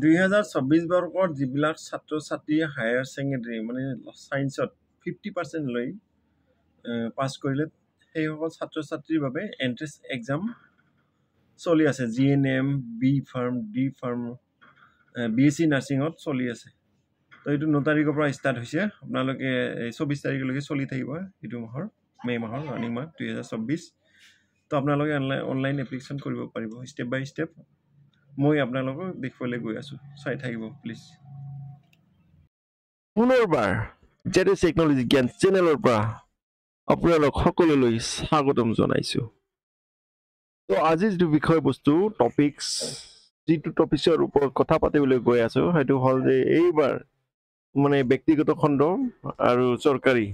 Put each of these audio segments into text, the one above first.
2024 বৰ্ষৰ যিবিলাক ছাত্ৰ ছাত্ৰী হায়াৰ ছেকেণ্ডেৰী মানে ছায়েন্সত 50% লৈ পাছ কৰিলে সেইসকল ছাত্ৰ ছাত্ৰীৰ বাবে এন্ট্ৰেন্স এক্সাম চলি আছে GNM B pharm D pharm BSc নাৰ্ছিঙত চলি আছে তো এইটো 9 তাৰিখৰ পৰা ষ্টাৰ্ট হৈছে আপোনালোকে 24 তাৰিখলৈকে চলি থাকিব এইটো মাহৰ মে মাহৰ ৰানিং মাহ 2024 তো আপোনালোকে অনলাইন এপ্লিকেশ্যন কৰিব পাৰিব ষ্টেপ বাই ষ্টেপ মই আপোনালোকক দেখুৱাবলৈ গৈ আছো চাই থাকিব প্লিজ পুনৰবাৰ জেডএছ টেকনলজি জ্ঞান চেনেলৰ পৰা আপোনালোক সকলোলৈ স্বাগতম জনাইছো তো আজিৰ যিটো বিষয়বস্তু টপিকছ যিটো টপিকৰ ওপৰত কথা পাতিবলৈ গৈ আছো সেইটো হ'ল যে এইবাৰ মানে ব্যক্তিগত খণ্ড আৰু চৰকাৰী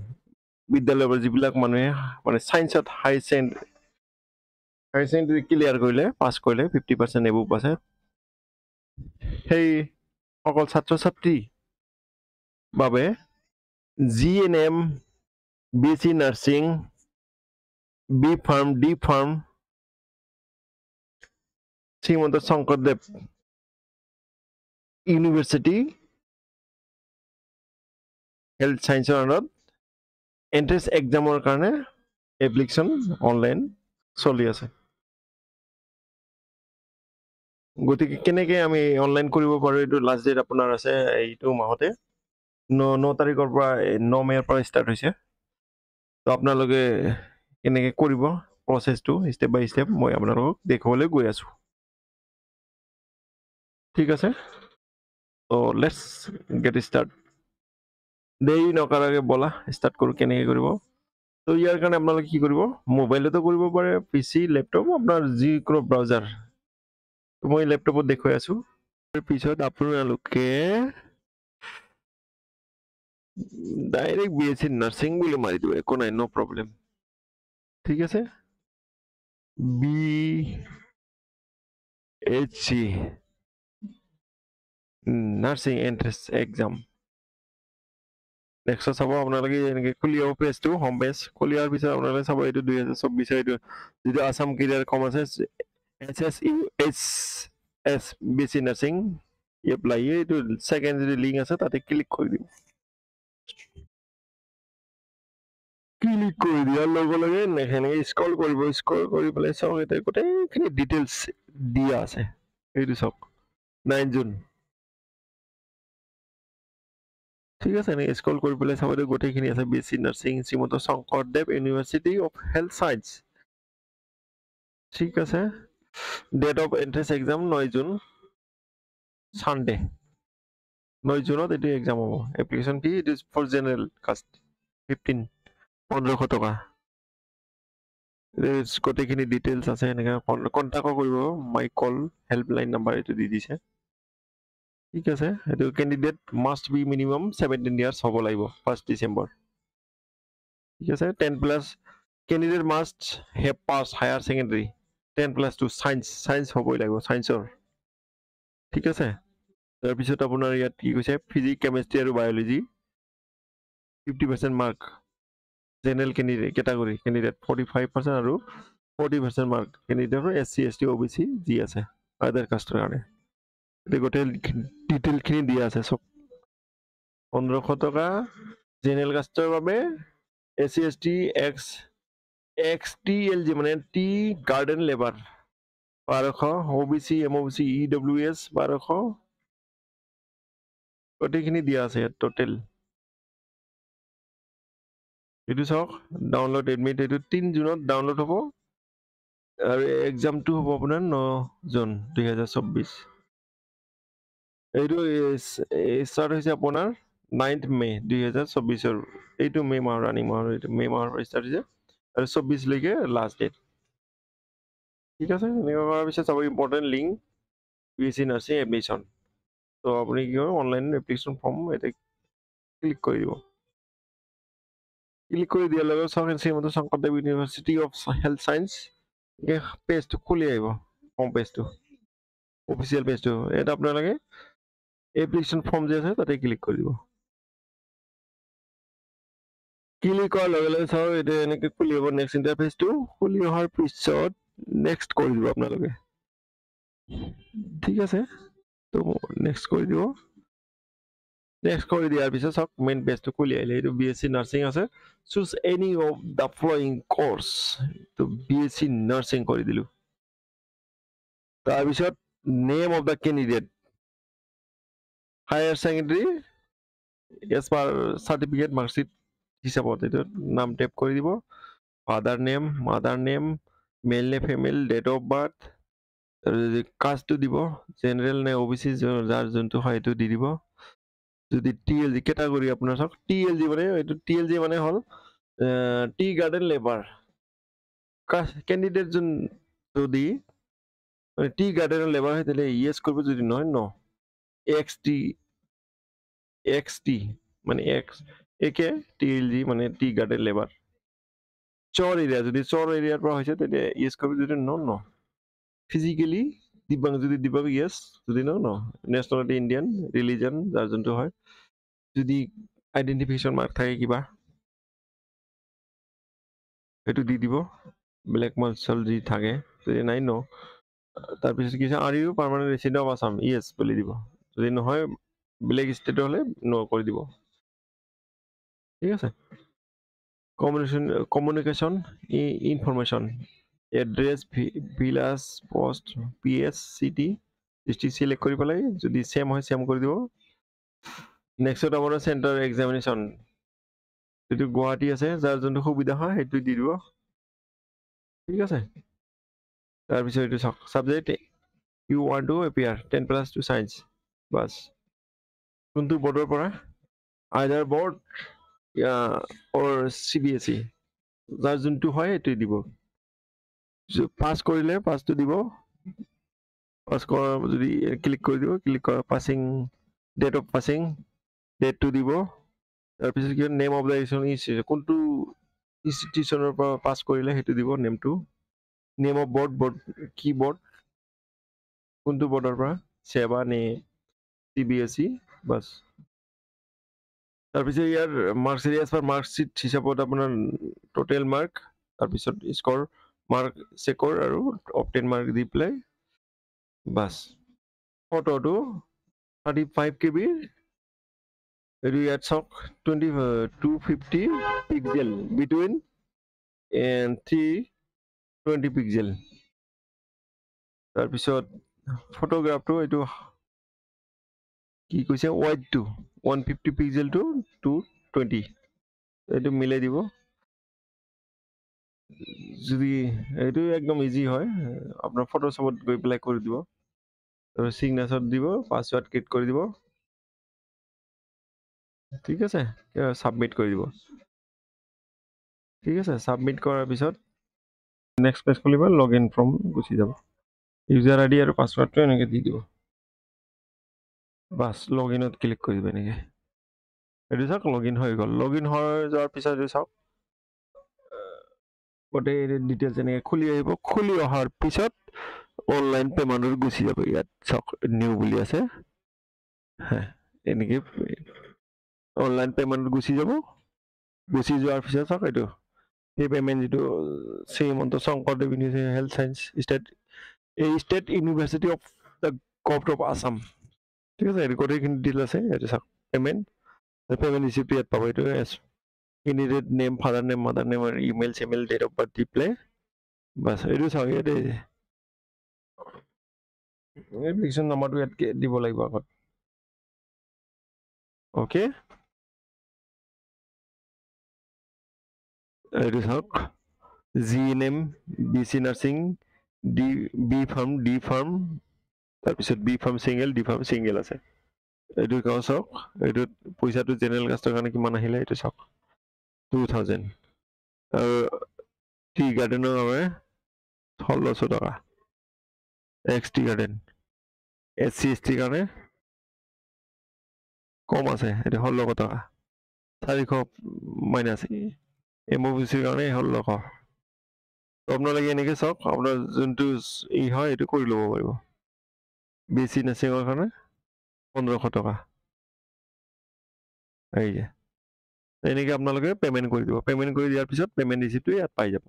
বিদ্যালয়ৰ যিবিলাক মানুহে মানে ছায়েন্সত হাই ছেকেণ্ডেৰী ক্লিয়াৰ কৰিলে পাছ কৰিলে 50% এবভ আছে সেই সকল ছাত্ৰ ছাত্ৰী বাবে GNM BSc nursing B pharm D pharm Srimanta Sankardev University Health সায়েন্সৰ আণ্ডাৰত এন্ট্ৰেন্স এক্সামৰ কাৰণে এপ্লিকেশ্যন অনলাইন চলি আছে গতিকে কেনেকৈ আমি অনলাইন কৰিব পাৰোঁ এইটো লাষ্ট ডেট আপোনাৰ আছে এইটো মাহতে 9 তাৰিখৰ পৰা 9 মে'ৰ পৰা ষ্টাৰ্ট হৈছে তো আপোনালোকে কেনেকৈ কৰিব প্ৰচেছটো ষ্টেপ বাই ষ্টেপ মই আপোনালোকক দেখুৱাবলৈ গৈ আছোঁ ঠিক আছে তো লেটছ গেট ষ্টাৰ্ট দেৰি নকৰাকৈ বলা ষ্টাৰ্ট কৰোঁ কেনেকৈ কৰিব তো ইয়াৰ কাৰণে আপোনালোকে কি কৰিব মোবাইলতো কৰিব পাৰে PC লেপটপ আপোনাৰ যিকোনো ব্ৰাউজাৰ মই লেপটপত দেখুৱাই আছোঁ তাৰপিছত আপোনালোকে ডাইৰেক্ট BSc নাৰ্ছিং বুলি মাৰি দিব একো নাই নো প্ৰব্লেম ঠিক আছে BSc nursing entrance exam next চাব আপোনালোকে এনেকৈ খুলি যাব পেজটো হোম পেজ খুলি অহাৰ পিছত আপোনালোকে চাব এইটো 2024 এইটো যিটো Assam career commerce SSUHS BSc nursing apply এইটো ছেকেণ্ড যিটো লিংক আছে তাতে ক্লিক কৰি দিব ক্লিক কৰি দিয়াৰ লগে লগে এনেকৈ স্ক্ৰল কৰিব স্ক্ৰল কৰি পেলাই চাওক এতিয়া গোটেইখিনি ডিটেইলছ দিয়া আছে এইটো চাওক 9 জুন ঠিক আছে এনেকৈ স্ক্ৰল কৰি পেলাই চাব গোটেইখিনি আছে BSc nursing Srimanta Sankardev university of health science ঠিক আছে date of entrance exam 9 June Sunday 9 জুনত এইটো এক্সাম হ'ব application fee it is for general caste 1500 টকা গোটেইখিনি ডিটেইলছ আছে এনেকৈ কণ্টেক্ট কৰিব মাই কল হেল্পলাইন নাম্বাৰ এইটো দি দিছে ঠিক আছে এইটো candidate must B minimum 17 years হ'ব লাগিব 1 ডিচেম্বৰ ঠিক আছে 10+ candidate must have pass higher secondary 10+2 science হ'বই লাগিব ছায়েন্সৰ ঠিক আছে তাৰপিছত আপোনাৰ ইয়াত কি কৈছে ফিজিক্স কেমেষ্ট্ৰি আৰু biology 50% mark general category candidate 45% আৰু 40% মাৰ্ক কেণ্ডিডেটৰ SC ST OBC যি আছে আদাৰ কাষ্টৰ কাৰণে গোটেই ডিটেইলখিনি দিয়া আছে চব 1500 টকা জেনেৰেল কাষ্টৰ বাবে SC ST XTLG মানে tea garden labour 1200 OBC MOBC EWS 1200 গোটেইখিনি দিয়া আছে ইয়াত টোটেল এইটো চাওক ডাউনলোড এডমিট এইটো 3 জুনত ডাউনলোড হ'ব আৰু এক্সামটো হ'ব আপোনাৰ 9 জুন 2024 এইটো ষ্টাৰ্ট হৈছে আপোনাৰ 9th মে 2024 এইটো মে মাহৰ ৰানিং মাহৰ এইটো মে মাহৰ পৰা ষ্টাৰ্ট হৈছে আৰু 24 লৈকে লাষ্ট ডেট ঠিক আছে এনেকুৱা কৰাৰ পিছত চাব important link BSc nursing admission তো আপুনি কি কৰিব অনলাইন এপ্লিকেশ্যন ফৰ্ম এটা ক্লিক কৰি দিব ক্লিক কৰি দিয়াৰ লগে চাওক Srimanta Sankardev university of health Science পেজটো খুলি আহিব হোম পেজটো অফিচিয়েল পেজটো এটা আপোনালোকে এপ্লিকেশ্যন ফৰ্ম যে আছে তাতে ক্লিক কৰি দিব ক্লিক কৰাৰ লগে লগে চাওক এইটো এনেকৈ খুলি আহিব নেক্সট ইণ্টাৰফেচটো খুলি অহাৰ পিছত নেক্সট কৰি দিব আপোনালোকে ঠিক আছে তো নেক্সট কৰি দিব নেক্সট কৰি দিয়াৰ পিছত চাওক মেইন পেজটো খুলি আহিলে এইটো BSc নাৰ্ছিং আছে choose any of the following course তো BSc নাৰ্ছিং কৰি দিলো তাৰপিছত name of the candidate higher secondary as per certificate marksheet হিচাপত এইটো নাম টাইপ কৰি দিব father name mother name male নে ফিমেল ডেট অফ বাৰ্থ কাষ্টটো দিব জেনাৰেল নে OBC যাৰ যোনটো হয় এইটো দি দিব যদি TLG ক্যাটাগৰি আপোনাৰ চাওক TLG মানে এইটো TLG মানে হল টি গাৰ্ডেন লেবাৰ ক্যান্ডিডেট যোন যদি মানে টি গাৰ্ডেনৰ লেবাৰ হয় তাহলে ইয়েস কৰিব যদি নহয় ন XT মানে X একে TLG মানে টি গাৰ্ডেন লেবাৰ চৰ এৰিয়া যদি চৰ এৰিয়াৰ পৰা হৈছে তাহলে ইয়েস কৰিব যদি ন ফিজিক্যালি দিব্যাংগ যদি দিব্যাংগ ইয়েস যদি ন ন্যাশনালিটি ইন্ডিয়ান রিলিজন যার যোনটো হয় যদি আইডেন্টিফিকেশন মার্ক থাকে কিবা এটো দি দিব ব্ল্যাক মার্কল যি থাকে যদি নাই ন তার পিছত কি are you permanent resident of Assam yes বলি দিব যদি নহয় ব্ল্যাক স্টেট হলে নো করে দিব ঠিক আছে communication information address village post PS city district select কৰি পেলাই যদি সেম হয় সেম কৰি দিব নেক্সট আমাৰ সেন্টাৰ এক্সামিনেশন যদি গুৱাহাটী আছে যাৰ যোনটো সুবিধা হয় সেইটো দি দিব ঠিক আছে তাৰ পিছত এইটো subject you want to appear 10+2 science বাস কোনটো বৰ্ডৰ পৰা আইদাৰ বৰ্ড অৰ CBSE যাৰ যোনটো হয় সেইটো দিব পাস কৰিলে পাসটো দিব পাস কৰা যদি ক্লিক কৰি দিব ক্লিক কৰা পাসিং ডেট অফ পাসিং ডেটটো দিব তাৰ পিছত কি নেম অফ দা ইনস্টিটিউশন কোনটো ইনস্টিটিউশনৰ পৰা পাস কৰিলে সেইটো দিব নেমটো নেম অফ বৰ্ড কি বৰ্ড কোনটো বৰ্ডৰ পৰা সেৱা নে CBSE বাস তাৰ পিছত ইয়াৰ মাৰ্কস এৰিয়াছ ফৰ মাৰ্কশিট হিচাপত আপোনাৰ টোটেল মাৰ্ক তাৰ পিছত স্কোৰ মাৰ্ক চেকৰ আৰু অবটেন মাৰ্ক দি প্লে বাস ফটোটো 35 KB এটো ইয়াত চক 250 পিক্সেল বিটুইন and 320 পিক্সেল তাৰ পিছত ফটোগ্ৰাফটো এটো কি কৈছে ওয়াইড টু 150 পিক্সেল টু 220 এটো মিলাই দিব যদি এটো একদম ইজি হয় আপোনাৰ ফটোশপত গৈ প্লে কৰি দিব আৰু সিগনেচাৰ দিব পাসওয়াৰ্ড ক্ৰিয়েট কৰি দিব ঠিক আছে সাবমিট কৰি দিব ঠিক আছে সাবমিট কৰাৰ পিছত নেক্সট পেজ খুলিব লগইন ফ্ৰম গুচি যাব ইউজাৰ আইডি আৰু পাসওয়াৰ্ডটো এনেকৈ দি দিব বাস লগইনত ক্লিক কৰি দিব এনেকৈ এইটো চাওক লগইন হৈ গ'ল লগইন হৈ যোৱাৰ পিছত এইটো চাওক গোটেই ডিটেইলছ এনেকৈ খুলি আহিব খুলি অহাৰ পিছত অনলাইন পেমেন্টৰ গুচি যাব ইয়াত চাওক নিউ বুলি আছে হ্যাঁ এনেকৈ অনলাইন পেমেন্ট গুচি যাব গুচি যোৱাৰ পিছত চাওক এইটো এই পেমেন্ট যেটো Srimanta Sankardev University health science state university of the government of Assam ঠিক আছে এই গোটেইখিনি ডিটেইল আছে এইটো চাওক পেমেন্ট ৰিচিপ্ট ইয়াত পাব এইটো candidate name father name mother name or email date of birth di play bas edu saw ye de application number to yat dibo lagibo agot okay edu saw G name BC nursing B farm tar pisot B farm single ase edu kaw saw edu poisa to general caste kane kiman ahile edu saw 2000 tea garden में 1600 টাকা XT garden SC ST কারণে কম আছে এটা 1600 টাকা 400 minus MOBC কারণে 1600 তো আপনারা এনেকে সব আপনার যোনটো ই হয় এটা কৰি লব পাৰিব BC নাৰ্ছিংৰ কাৰণে 1500 টাকা এই যে এনেকে আপোনালোকে পেমেন্ট কৰি দিব পেমেন্ট কৰি দিয়াৰ পিছত পেমেন্ট ৰিসিপ্টটো ইয়াত পাই যাব